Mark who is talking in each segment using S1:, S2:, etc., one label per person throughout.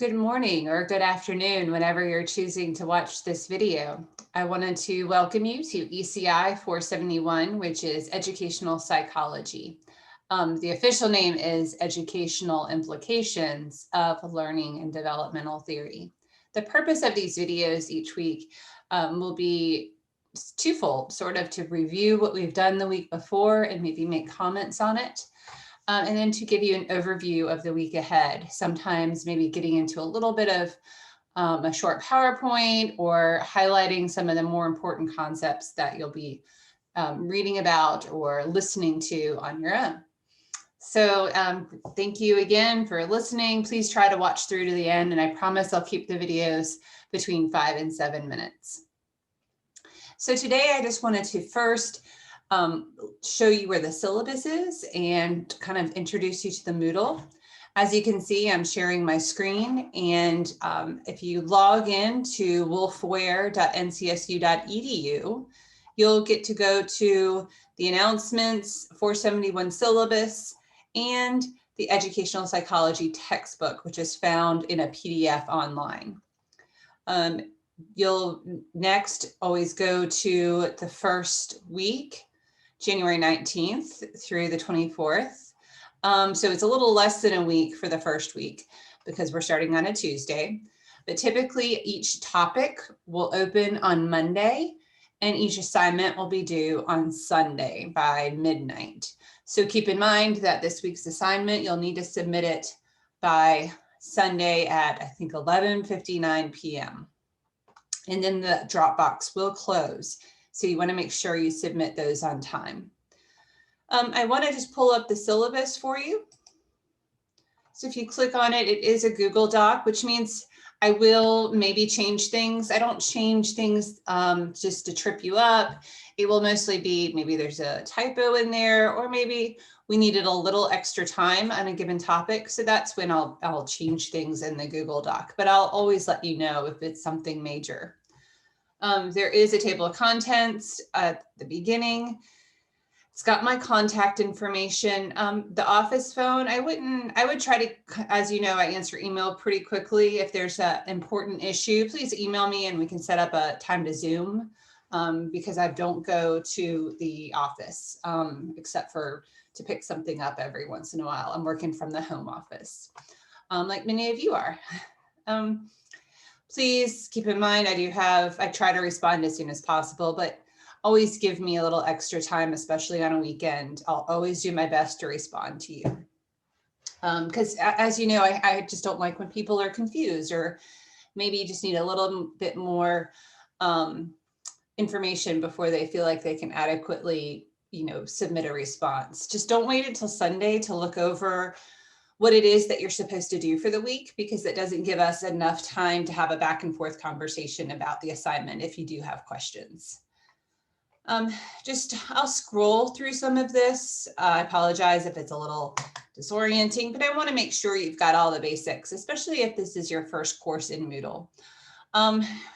S1: Good morning or good afternoon, whenever you're choosing to watch this video. I wanted to welcome you to ECI 471, which is Educational Psychology. The official name is Educational Implications of Learning and Developmental Theory. The purpose of these videos each week will be twofold, sort of to review what we've done the week before and maybe make comments on it. And then to give you an overview of the week ahead, sometimes maybe getting into a little bit of a short PowerPoint or highlighting some of the more important concepts that you'll be reading about or listening to on your own. So thank you again for listening. Please try to watch through to the end, and I promise I'll keep the videos between 5 and 7 minutes. So today I just wanted to first show you where the syllabus is and kind of introduce you to the Moodle. As you can see, I'm sharing my screen, and if you log in to wolfware.ncsu.edu, you'll get to go to the announcements, 471 syllabus, and the educational psychology textbook, which is found in a PDF online. You'll next always go to the first week, January 19th through the 24th. So it's a little less than a week for the first week because we're starting on a Tuesday. But typically each topic will open on Monday and each assignment will be due on Sunday by midnight. So keep in mind that this week's assignment, you'll need to submit it by Sunday at, I think, 11:59 p.m. And then the Dropbox will close. So you want to make sure you submit those on time. I want to just pull up the syllabus for you. So if you click on it, it is a Google Doc, which means I will maybe change things. I don't change things just to trip you up. It will mostly be maybe there's a typo in there, or maybe we needed a little extra time on a given topic. So that's when I'll change things in the Google Doc, but I'll always let you know if it's something major. There is a table of contents at the beginning. It's got my contact information. The office phone, I would try to, as you know, I answer email pretty quickly. If there's an important issue, please email me and we can set up a time to Zoom because I don't go to the office except for to pick something up every once in a while. I'm working from the home office, like many of you are. Please keep in mind, I try to respond as soon as possible, but always give me a little extra time, especially on a weekend. I'll always do my best to respond to you. Because as you know, I just don't like when people are confused, or maybe you just need a little bit more information before they feel like they can adequately, submit a response. Just don't wait until Sunday to look over what it is that you're supposed to do for the week, because that doesn't give us enough time to have a back and forth conversation about the assignment if you do have questions. I'll scroll through some of this. I apologize if it's a little disorienting, but I want to make sure you've got all the basics, especially if this is your first course in Moodle.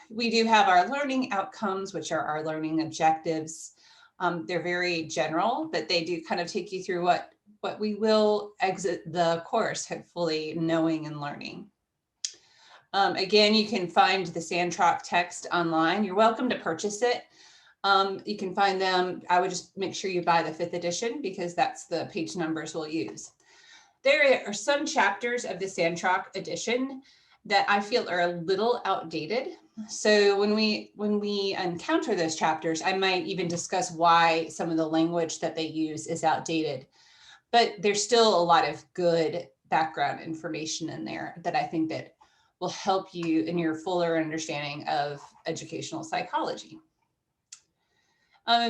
S1: We do have our learning outcomes, which are our learning objectives. They're very general, but they do kind of take you through what we will exit the course, hopefully knowing and learning. Again, you can find the Sandrock text online. You're welcome to purchase it. You can find them. I would just make sure you buy the 5th edition because that's the page numbers we'll use. There are some chapters of the Sandrock edition that I feel are a little outdated. So when we encounter those chapters, I might even discuss why some of the language that they use is outdated. But there's still a lot of good background information in there that I think that will help you in your fuller understanding of educational psychology.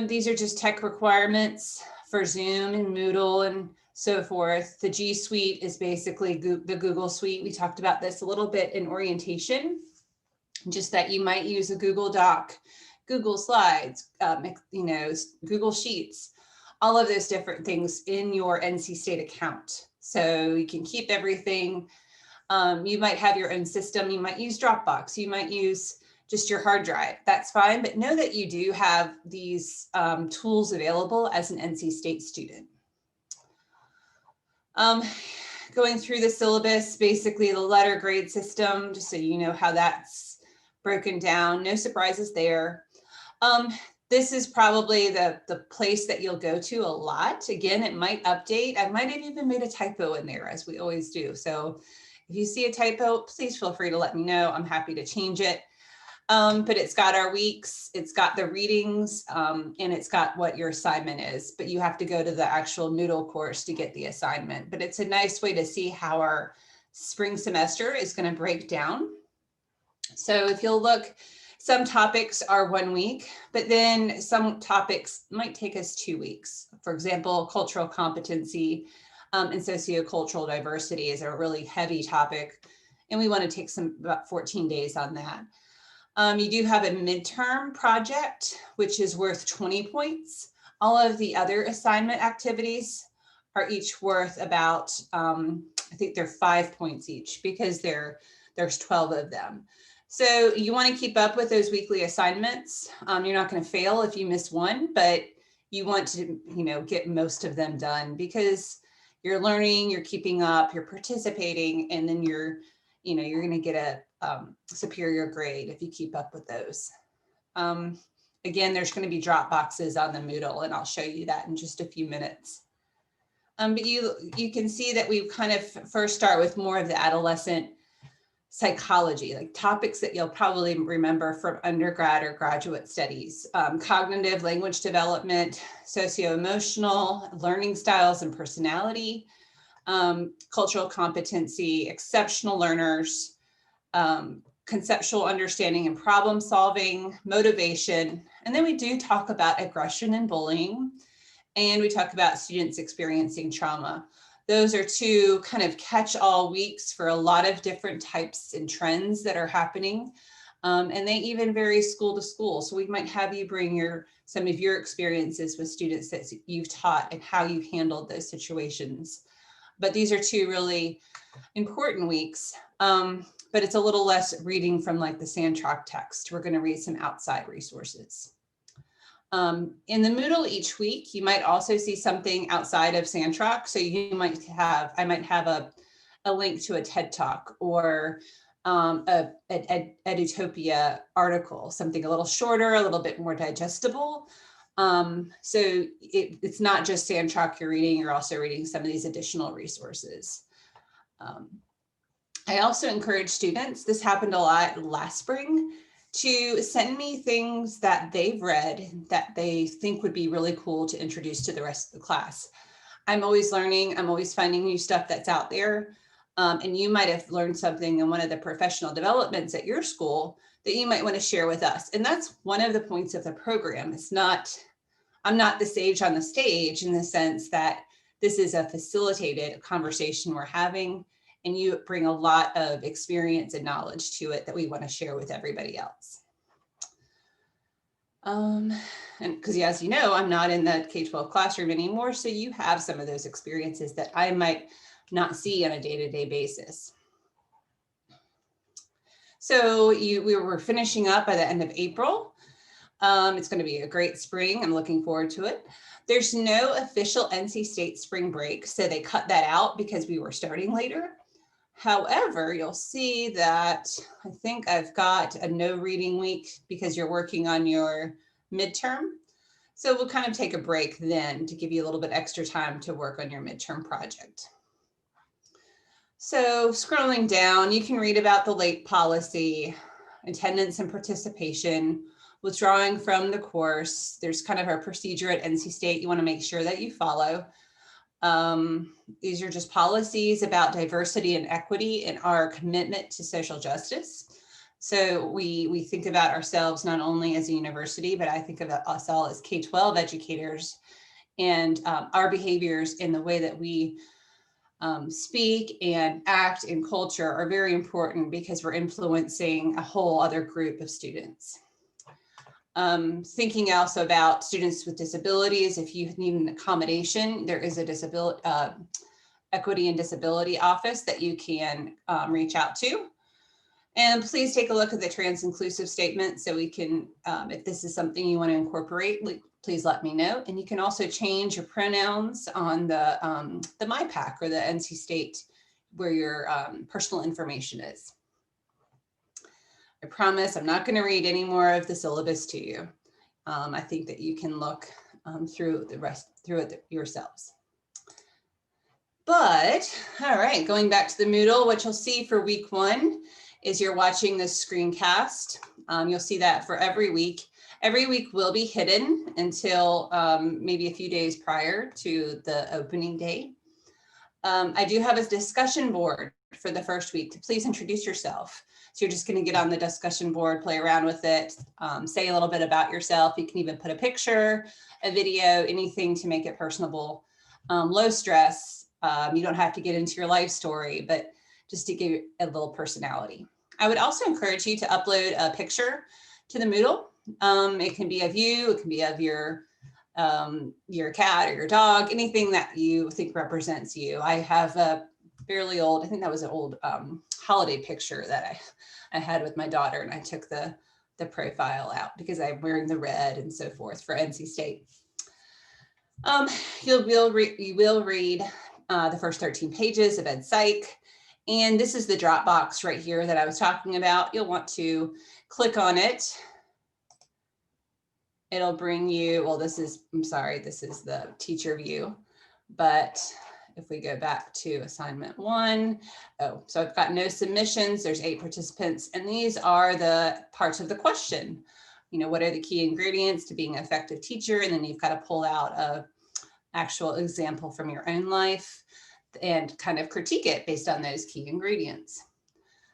S1: These are just tech requirements for Zoom and Moodle and so forth. The G Suite is basically the Google Suite. We talked about this a little bit in orientation, just that you might use a Google Doc, Google Slides, Google Sheets, all of those different things in your NC State account. So you can keep everything. You might have your own system. You might use Dropbox. You might use just your hard drive. That's fine, but know that you do have these tools available as an NC State student. going through the syllabus, basically the letter grade system, just so you know how that's broken down. No surprises there. This is probably the place that you'll go to a lot. Again, it might update. I might have even made a typo in there, as we always do. So if you see a typo, please feel free to let me know. I'm happy to change it. But it's got our weeks, it's got the readings, and it's got what your assignment is. But you have to go to the actual Moodle course to get the assignment. But it's a nice way to see how our spring semester is going to break down. So if you'll look, some topics are 1 week, but then some topics might take us 2 weeks. For example, cultural competency and sociocultural diversity is a really heavy topic, and we want to take about 14 days on that. You do have a midterm project, which is worth 20 points. All of the other assignment activities are each worth about, I think they're 5 points each, because there's 12 of them. So you want to keep up with those weekly assignments. You're not going to fail if you miss one, but you want to, get most of them done, because you're learning, you're keeping up, you're participating, and then you're going to get a superior grade if you keep up with those. Again, there's going to be drop boxes on the Moodle, and I'll show you that in just a few minutes. But you can see that we kind of first start with more of the adolescent psychology, like topics that you'll probably remember from undergrad or graduate studies: cognitive language development, socio-emotional, learning styles and personality, cultural competency, exceptional learners, conceptual understanding and problem solving, motivation. And then we do talk about aggression and bullying, and we talk about students experiencing trauma. Those are 2 kind of catch-all weeks for a lot of different types and trends that are happening. And they even vary school to school. So we might have you bring some of your experiences with students that you've taught and how you handled those situations. But these are 2 really important weeks. But it's a little less reading from like the Sandrock text. We're going to read some outside resources. In the Moodle each week, you might also see something outside of Sandrock. So I might have a link to a TED Talk, or an Edutopia article, something a little shorter, a little bit more digestible. So it's not just Sandrock you're reading, you're also reading some of these additional resources. I also encourage students, this happened a lot last spring, to send me things that they've read that they think would be really cool to introduce to the rest of the class. I'm always learning, I'm always finding new stuff that's out there. And you might have learned something in one of the professional developments at your school that you might want to share with us. And that's one of the points of the program. I'm not the sage on the stage, in the sense that this is a facilitated conversation we're having, and you bring a lot of experience and knowledge to it that we want to share with everybody else. And because, as you know, I'm not in the K-12 classroom anymore, so you have some of those experiences that I might not see on a day-to-day basis. So we were finishing up by the end of April. It's going to be a great spring. I'm looking forward to it. There's no official NC State spring break, so they cut that out because we were starting later. However, you'll see that I think I've got a no reading week because you're working on your midterm. So we'll kind of take a break then to give you a little bit extra time to work on your midterm project. So scrolling down, you can read about the late policy, attendance and participation, withdrawing from the course. There's kind of a procedure at NC State you want to make sure that you follow. These are just policies about diversity and equity and our commitment to social justice. So we think about ourselves not only as a university, but I think about us all as K-12 educators, and our behaviors in the way that we speak and act in culture are very important, because we're influencing a whole other group of students. Thinking also about students with disabilities. If you need an accommodation, there is a disability equity and disability office that you can reach out to. And please take a look at the trans inclusive statement, so we can, if this is something you want to incorporate, please let me know. And you can also change your pronouns on the MyPack or the NC State personal information is. I promise I'm not going to read any more of the syllabus to you. I think that you can look through it yourselves. But all right, going back to the Moodle, what you'll see for week 1 is you're watching this screencast. You'll see that for every week. Every week will be hidden until maybe a few days prior to the opening day. I do have a discussion board for the first week to please introduce yourself. So you're just going to get on the discussion board, play around with it, say a little bit about yourself. You can even put a picture, a video, anything to make it personable, low stress. You don't have to get into your life story, but just to give a little personality. I would also encourage you to upload a picture to the Moodle. It can be of you, it can be of your cat or your dog, anything that you think represents you. I have a fairly old, I think that was an old holiday picture that I had with my daughter, and I took the profile out because I'm wearing the red and so forth for NC State. You will read the first 13 pages of Ed Psych. And this is the Dropbox right here that I was talking about. You'll want to click on it. It'll bring you, well, this is the teacher view, but if we go back to assignment 1, so I've got no submissions, there's 8 participants, and these are the parts of the question. You know, what are the key ingredients to being an effective teacher? And then you've got to pull out a actual example from your own life and kind of critique it based on those key ingredients.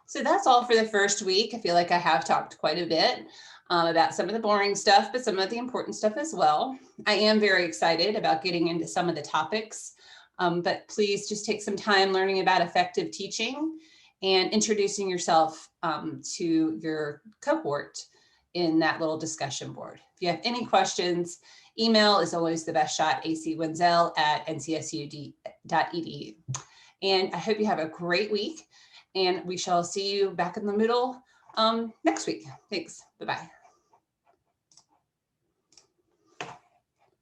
S1: So that's all for the first week. I feel like I have talked quite a bit about some of the boring stuff, but some of the important stuff as well. I am very excited about getting into some of the topics, but please just take some time learning about effective teaching and introducing yourself to your cohort in that little discussion board. If you have any questions, email is always the best shot, acwenzel@ncsu.edu. And I hope you have a great week, and we shall see you back in the Moodle next week. Thanks. Bye-bye.